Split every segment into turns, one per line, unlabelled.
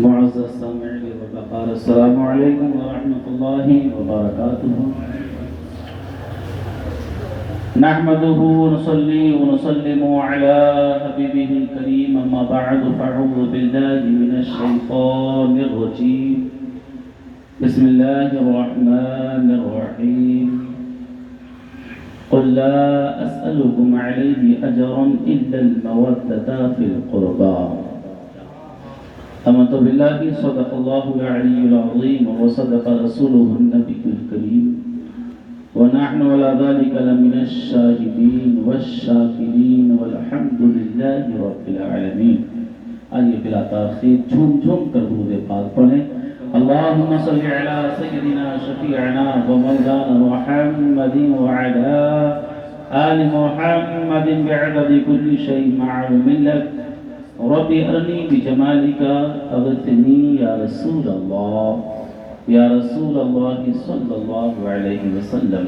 معزز سامعین وقار السلام علیکم ورحمۃ اللہ وبرکاتہ نحمده ونصلي ونسلم على حبيبه الكريم اما بعد فاعوذ بالله من الشيطان الرجيم بسم الله الرحمن الرحيم قل لا أسألكم عليه أجرا إلا المودة في القربى آمنت بالله صدق الله العلي العظيم وصدق رسوله النبي الكريم ونحن على ذلك لمن الشاهدين والشاكرين والحمد لله رب العالمين. آئیے بلا تاخیر جھوم جھوم کر درود پاک پڑھیں. اللهم صل على سيدنا شفيعنا ومولانا محمد وعلى آل محمد بعدد كل شيء معلوم لك ربي أرني بجمالك أغثني يا رسول الله يا رسول الله صلى الله عليه وسلم.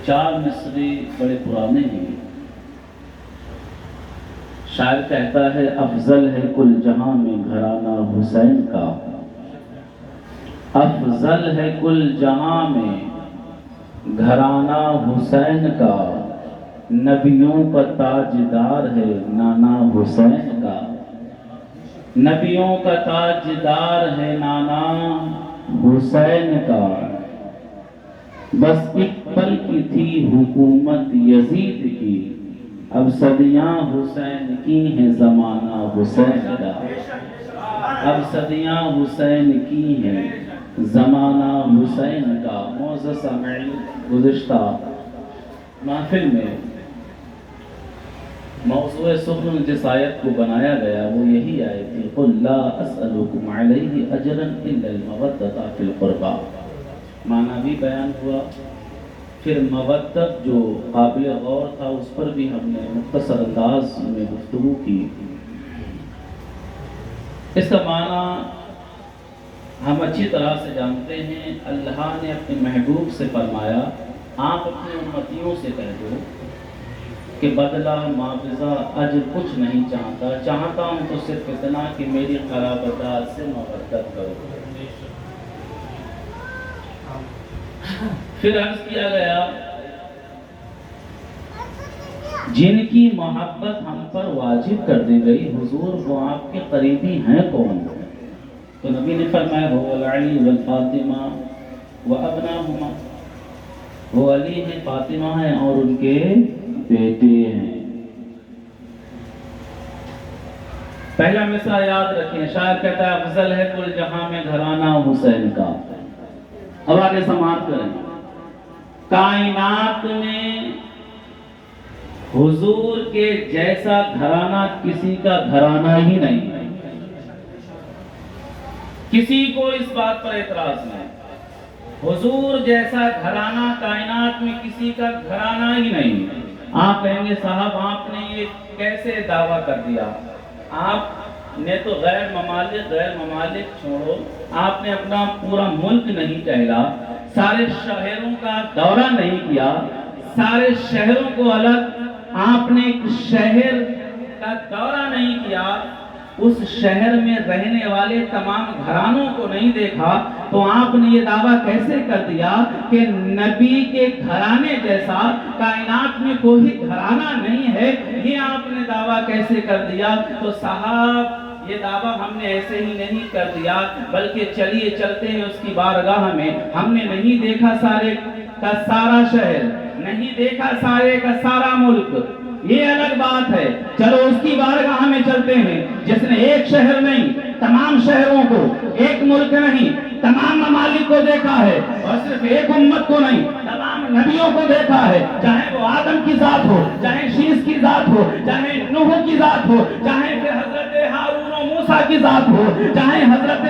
چار مصرے بڑے پرانے ہیں. شاعر کہتا ہے افضل ہے کل جہاں میں گھرانہ حسین کا، افضل ہے کل جہاں میں گھرانہ حسین کا، نبیوں کا تاجدار ہے نانا حسین کا، نبیوں کا تاجدار ہے نانا حسین کا. بس ایک پل کی تھی حکومت یزید کی، اب صدیاں حسین کی ہیں زمانہ حسین کا، اب صدیاں حسین کی ہیں زمانہ حسین کا. معزز سامعین، گزشتہ محفل میں موضوع سخن جس آیت کو بنایا گیا وہ یہی آیت تھی قُلْ لَا أَسْأَلُكُمْ عَلَيْهِ أَجْرًا إِلَّا الْمَوَدَّةَ فِي الْقُرْبَى. معنی بھی بیان ہوا، پھر مودت جو قابل غور تھا اس پر بھی ہم نے مختصر انداز میں گفتگو کی. اس کا معنی ہم اچھی طرح سے جانتے ہیں. اللہ نے اپنے محبوب سے فرمایا آپ اپنے امتیوں سے کہہ دو کہ بدلہ معاوضہ اجر کچھ نہیں چاہتا، چاہتا ہوں تو صرف اتنا کہ میری قرابتدار سے مودت کرو. پھر عرض کیا گیا جن کی محبت ہم پر واجب کر دی گئی حضور وہ آپ کے قریبی ہیں کون؟ تو نبی نے فرمایا وہ علی والفاطمہ وابناہما، وہ علی ہیں، فاطمہ ہیں اور ان کے بیٹے ہیں. پہلا مصرع یاد رکھیں، شاعر کہتا ہے افضل ہے کل جہاں میں گھرانہ حسین کا. اب آگے سماعت کریں. کائنات میں حضور کے جیسا گھرانہ کسی کا گھرانہ ہی نہیں. کسی کو اس بات پر اعتراض نہیں. حضور جیسا گھرانہ کائنات میں کسی کا گھرانہ ہی نہیں. آپ کہیں گے صاحب آپ نے یہ کیسے دعویٰ کر دیا؟ آپ نے تو غیر ممالک چھوڑو، آپ نے اپنا پورا ملک نہیں ٹہلا، سارے شہروں کا دورہ نہیں کیا، سارے شہروں کو الگ آپ نے ایک شہر کا دورہ نہیں کیا، اس شہر میں رہنے والے تمام گھرانوں کو نہیں دیکھا، تو آپ نے یہ دعویٰ کیسے کر دیا کہ نبی کے گھرانے جیسا کائنات میں کوئی گھرانہ نہیں ہے؟ یہ آپ نے دعویٰ کیسے کر دیا؟ تو صاحب یہ دعویٰ ہم نے ایسے ہی نہیں کر دیا، بلکہ چلیے چلتے ہیں اس کی بارگاہ میں. ہم نے نہیں دیکھا سارے کا سارا شہر، نہیں دیکھا سارے کا سارا ملک، یہ الگ بات ہے. چلو اس کی بارگاہ میں چلتے ہیں جس نے ایک شہر نہیں تمام شہروں کو، ایک ملک نہیں تمام ممالک کو دیکھا ہے، اور صرف ایک امت کو نہیں تمام نبیوں کو دیکھا ہے. چاہے وہ آدم کی ذات ہو، چاہے شیس کی ذات ہو، چاہے نوح کی ذات ہو، چاہے پھر حضرت ہارون و موسیٰ کی ذات ہو، چاہے حضرت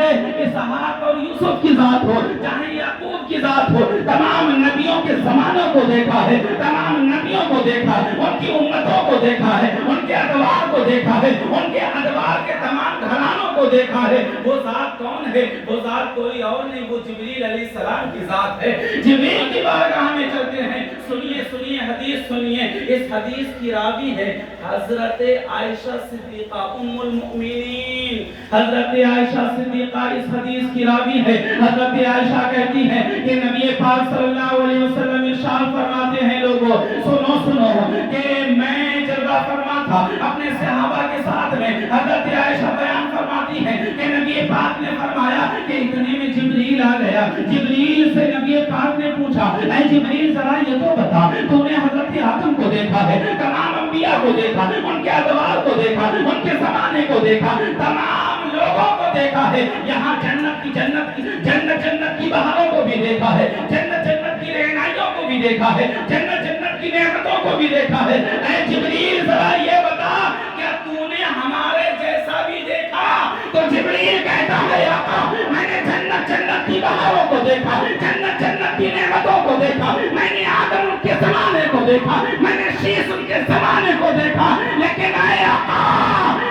اسحاق اور یوسف
یوسف کی ذات ہو، چاہے یعقوب کی ذات ہو، تمام نبیوں کے زمانوں کو دیکھا ہے، تمام نبیوں کو دیکھا ہے، ان کی امتوں کو دیکھا ہے، ان کے ادوار کو دیکھا ہے، ان کے ادوار کے تمام گھرانوں کو دیکھا ہے۔ وہ ذات کون ہے؟ وہ ذات کوئی اور نہیں، وہ جبریل علیہ السلام کی ذات ہے۔ جبریل کی بارگاہ میں چلتے ہیں، سنیے سنیے حدیث سنیے، اس حدیث کی راوی ہے حضرت عائشہ صدیقہ ام المؤمنین۔ حضرت عائشہ صدیقہ اس حدیث کی راوی ہے۔ حضرت عائشہ کہتی ہیں کہ نبی پاک صلی اللہ علیہ وسلم ارشاد فرماتے ہیں، لوگوں سنو سنو کہ میں جلوہ فرما تھا اپنے صحابہ کے ساتھ میں۔ حضرت عائشہ بیان فرماتی ہے کہ نبی پاک نے فرمایا کہ اتنے میں جبریل آ گیا۔ جبریل سے نبی پاک نے پوچھا، اے جبریل ذرا یہ تو بتا، تو نے حضرت آدم کو دیکھا ہے، تمام انبیاء کو دیکھا، ان کے ادوار کو دیکھا، ان کے زمانے کو دیکھا، تمام لوگوں کو دیکھا ہے، یہاں جنت کی بہاروں کو بھی دیکھا ہے، جنت کی رہنائیوں کو بھی دیکھا ہے، جنت کی نعمتوں کو بھی دیکھا ہے۔ اے جبریل ذرا یہ بتا، کیا تو نے ہمارے جیسا بھی دیکھا؟ تو جبریل کہتا ہے، آقا میں نے جنت کی بہاروں کو دیکھا، جنت کی نعمتوں کو دیکھا، میں نے آدم ان کے زمانے کو دیکھا، میں نے شیش ان کے زمانے کو دیکھا، لیکن اے آقا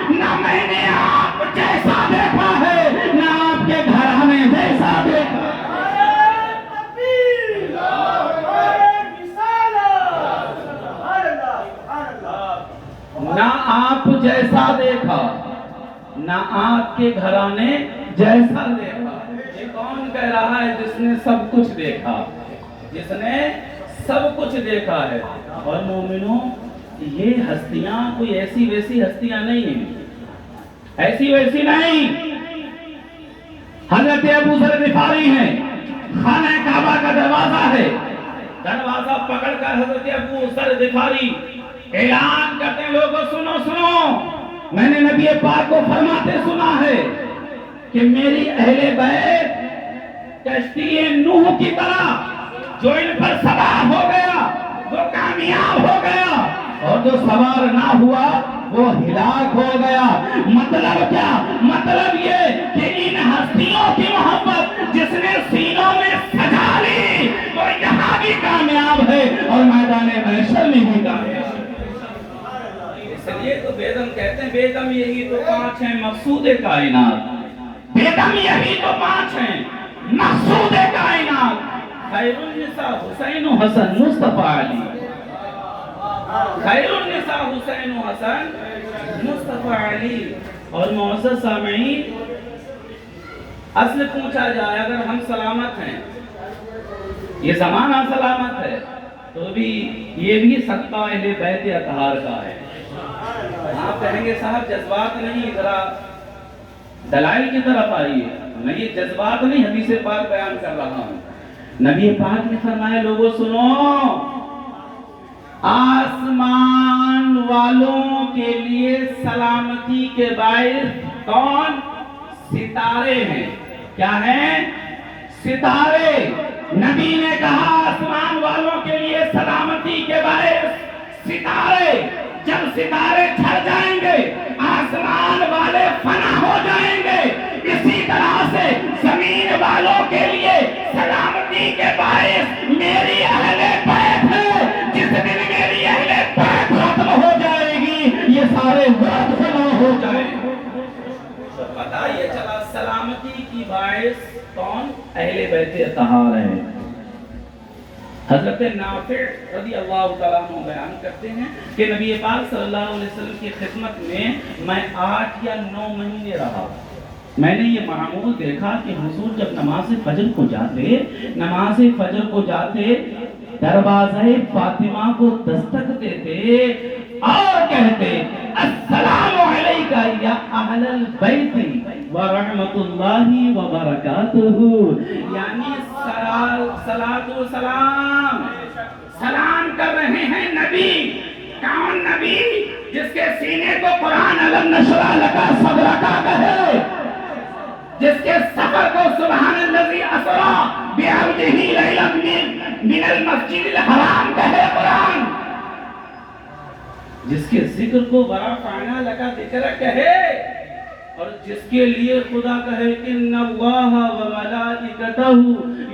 نہ میں نے آپ جیسا دیکھا ہے، نہ آپ کے گھرانے جیسا دیکھا۔ نہ آپ جیسا دیکھا، نہ آپ کے گھرانے جیسا دیکھا۔ یہ کون کہہ رہا ہے؟ جس نے سب کچھ دیکھا، جس نے سب کچھ دیکھا ہے۔ اور مومنوں، یہ ہستیاں کوئی ایسی ویسی ہستیاں نہیں ہیں، ایسی ویسی نہیں۔ حضرت ابو ذر غفاری ہیں، خانہ کعبہ کا دروازہ ہے، دروازہ پکڑ کر حضرت ابو ذر غفاری اعلان کرتے ہیں، لوگوں سنو سنو، میں نے نبی پاک کو فرماتے سنا ہے کہ میری اہل بیت کشتی نوح کی طرح جو ان پر سوار ہو گیا وہ کامیاب ہو گیا، اور جو سوار نہ ہوا وہ ہلاک ہو گیا۔ مطلب کیا؟ مطلب یہ کہ ان ہستیوں کی محبت جس نے سینوں میں سجا لی وہ یہاں بھی کامیاب ہے اور میدان محشر میں بھی کامیاب ہے۔ اس لیے تو بیدم کہتے ہیں، بیدم یہی تو پانچ ہیں مقصود کائنات، بیدم یہی تو پانچ ہیں مقصود کائنات۔ خیر النساء حسین و حسن مصطفیٰ علی، خیر النساء حسین و حسن مصطفیٰ علی۔ اور معزز سامعین، اصل پوچھا جائے اگر ہم سلامت ہیں، یہ زمانہ سلامت ہے، تو بھی یہ بھی صدقہ اہل بیت اطہار کا ہے۔ آپ کہیں گے صاحب جذبات نہیں، ذرا دلائل کی طرف آئیے۔ میں یہ جذبات نہیں، حدیث پاک بیان کر رہا ہوں۔ نبی پاک نے فرمایا، لوگوں سنو، آسمان والوں کے لیے سلامتی کے باعث کون؟ ستارے ہیں۔ کیا ہیں؟ ستارے۔ نبی نے کہا آسمان والوں کے لیے سلامتی کے باعث ستارے۔ جب ستارے چھڑ جائیں گے آسمان والے فنا ہو جائیں گے۔ اسی طرح سے زمین والوں کے لیے سلامتی کے باعث میری اہل بیت ہے۔ جس دن میری اہل بیت ختم ہو جائے گی یہ سارے ذات فنا ہو جائیں گے۔ پتہ یہ چلا سلامتی کی باعث کون؟ اہل بیت اطہار ہے۔ حضرت نافع رضی اللہ تعالیٰ عنہ بیان کرتے ہیں کہ نبی پاک صلی اللہ علیہ وسلم کی خدمت میں 8 یا 9 مہینے رہا۔ میں نے یہ معمول دیکھا کہ حضور جب نماز فجر کو جاتے دروازہ فاطمہ کو دستک دیتے اور کہتے، السلام علیکہ یا اہل البیت ورحمت اللہ وبرکاتہ، یعنی صلاۃ و سلام، سلام کر رہے ہیں نبی۔ کون نبی؟ جس کے سینے کو قرآن الم نشرح لک صدرک کہے، جس کے سفر کو سبحان الذی اسری بعبدہ لیلا من المسجد الحرام کہے قرآن، جس کے ذکر کو ورفعنا لک ذکرک کہے،
اور جس کے لیے خدا کہے ان اللہ و ملائکتہ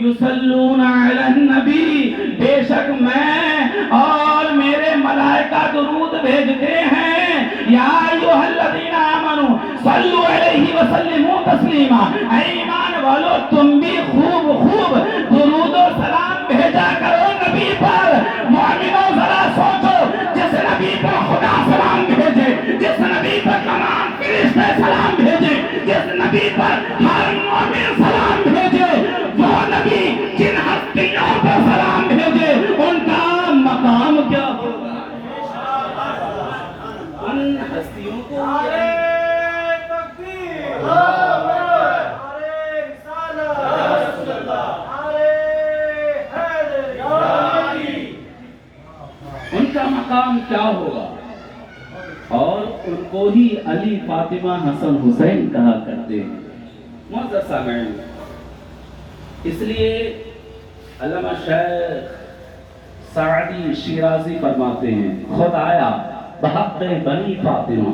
یصلون علی النبی، بے شک میں اور میرے ملائکہ درود بھیجتے ہیں، یا ایھا الذین آمنوا صلوا علیہ وسلموا تسلیما، اے ایمان والو تم بھی خوب خوب درود و سلام بھیجا کرو نبی پر۔ مومنوں ذرا سوچو، جس نبی پر خدا سلام بھیجے، جس نبی پر تمام فرشتے سلام بھیجے، جس نبی پر ہر مومن سلام بھیجے، وہ نبی جن ہستیوں پر سلام بھیجے ان کا مقام کیا ہوگا؟ ان ہستیوں کو ان کا مقام کیا ہوگا؟ اور ان کو ہی علی فاطمہ حسن حسین کہا کرتے ہیں۔ معزز سامعین، اس لیے علامہ شیخ سعدی شیرازی فرماتے ہیں خدایا بحق بنی فاطمہ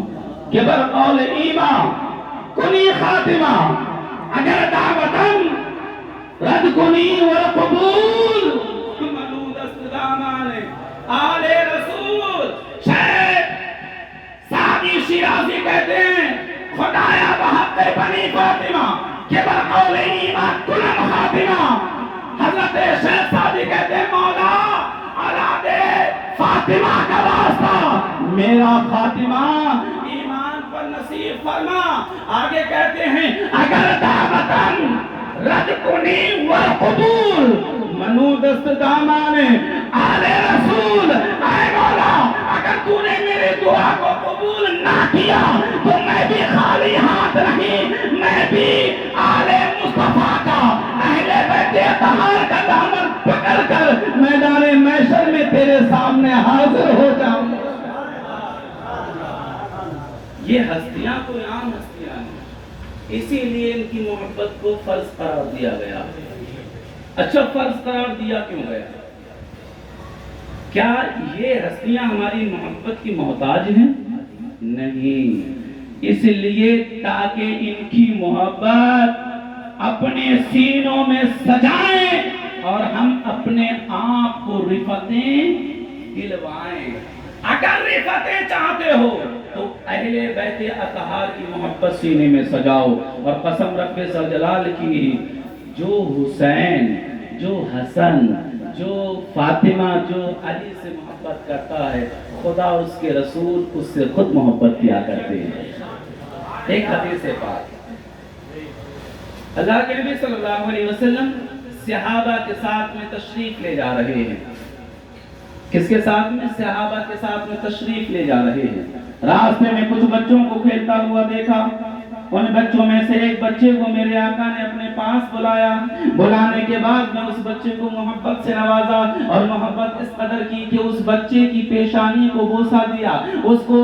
کہ برقول ایمان کنی خاتمہ، اگر دعوتن رد کنی والقبول ملود استدامان آل رسول۔ شیخ سعدی شیرازی کہتے ہیں خدایا بحق بنی فاطمہ کہ برقول ایمان کنم خاتمہ۔ حضرت شیخ سعدی کہتے ہیں مولا اولاد فاطمہ کا واسطہ میرا خاتمہ ایمان پر نصیب فرما۔ آگے کہتے ہیں اگر دعوتن رد کنی والقبول منو دست دامان آل رسول، اے مولا اگر تو نے میرے دعا کو قبول نہ کیا تو میں بھی خالی ہاتھ نہیں، میں بھی آل مصطفیٰ کا اہل بیت اطہار کا دامن پکڑ کر میدان محشر میں تیرے سامنے حاضر ہو جاؤں۔ یہ ہستیاں کوئی عام ہستیاں ہیں، اسی لیے ان کی محبت کو فرض قرار دیا گیا۔ اچھا فرض قرار دیا کیوں گیا؟ کیا یہ ہستیاں ہماری محبت کی محتاج ہیں؟ نہیں، اس لیے تاکہ ان کی محبت اپنے سینوں میں سجائیں اور ہم اپنے آپ کو رفتیں دلوائیں۔ اگر رفتیں چاہتے ہو تو اہل بیت اطہار کی محبت سینے میں سجاؤ، اور قسم رب ذوالجلال کی، جو حسین، جو حسن، جو فاطمہ، جو علی سے محبت کرتا ہے خدا اس کے رسول اس سے خود محبت کیا کرتے ہیں۔ ایک حدیث پاک، اللہ کے نبی صلی اللہ علیہ وسلم صحابہ کے ساتھ میں تشریف لے جا رہے ہیں۔ کس کے ساتھ میں؟ صحابہ کے ساتھ میں تشریف لے جا رہے ہیں۔ راستے میں کچھ بچوں کو کھیلتا ہوا دیکھا، ان بچوں میں سے ایک بچے کو میرے آقا نے اپنے پاس بلایا، بلانے کے بعد میں اس بچے کو محبت سے نوازا، اور محبت اس قدر کی کہ اس بچے کی پیشانی کو بوسہ دیا، اس کو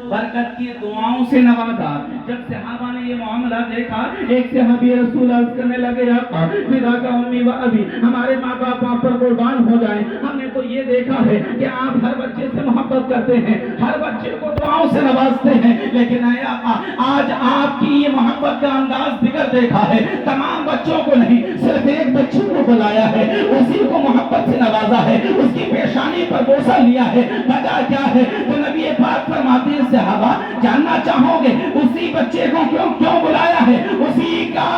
برکت کی دعاؤں سے نوازا۔ جب صحابہ نے یہ معاملہ دیکھا، ایک صحابی رسول عرض کرنے لگے آقا فداک امی و ابی، ہمارے ماں باپ آپ پر قربان ہو جائیں، ہم نے تو یہ دیکھا ہے کہ آپ ہر بچے سے محبت کرتے ہیں، ہر بچے کو دعاؤں سے نوازتے ہیں، لیکن اے آقا آج آپ کی یہ محبت کا انداز دیگر دیکھا ہے، تمام بچوں کو نہیں صرف ایک بچے کو بلایا ہے، اسی کو محبت سے نوازا ہے، اس کی پیشانی پر بوسہ لیا ہے، وجہ کیا ہے؟ تو نبی پاک فرماتے ہیں صحابہ جاننا چاہو گے اسی بچے کو کیوں بلایا ہے، اسی کا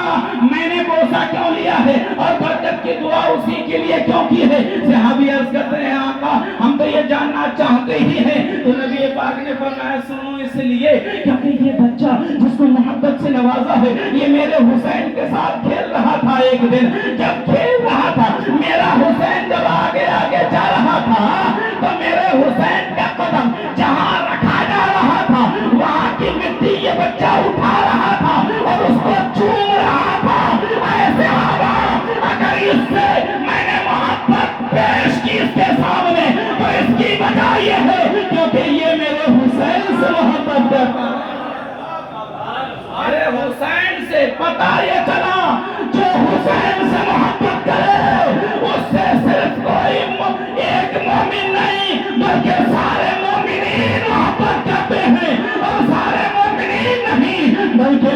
میں نے بوسہ کیوں لیا ہے اور برکت کی دعا اسی کے لیے کیوں کی ہے؟ صحابی عرض کرتے ہیں آقا ہم تو یہ جاننا چاہتے ہی ہیں۔ تو نبی پاک نے فرمایا سنو، اس لیے کیونکہ یہ بچہ جس کو محبت سے نوازا ہے یہ میرے حسین کے ساتھ کھیل رہا تھا، ایک دن جب کھیل رہا تھا میرا حسین جب آگے آگے جا رہا تھا تو میرے حسین کا قدم جہاں رکھا جا رہا تھا وہاں کی مٹی یہ بچہ اٹھا رہا تھا اور اس کو چوم رہا تھا۔ ایسے اگر اس سے میں نے محبت پیش کی اس کے سامنے تو اس کی وجہ یہ ہے کیونکہ یہ میرے حسین سے محبت کرتا ہے۔ ارے حسین سے پتہ یہ چلا جو حسین سے محبت کرے اس سے صرف کوئی ایک مومن نہیں بلکہ سارے مومنین محبت کرتے ہیں، اور سارے مومنین نہیں بلکہ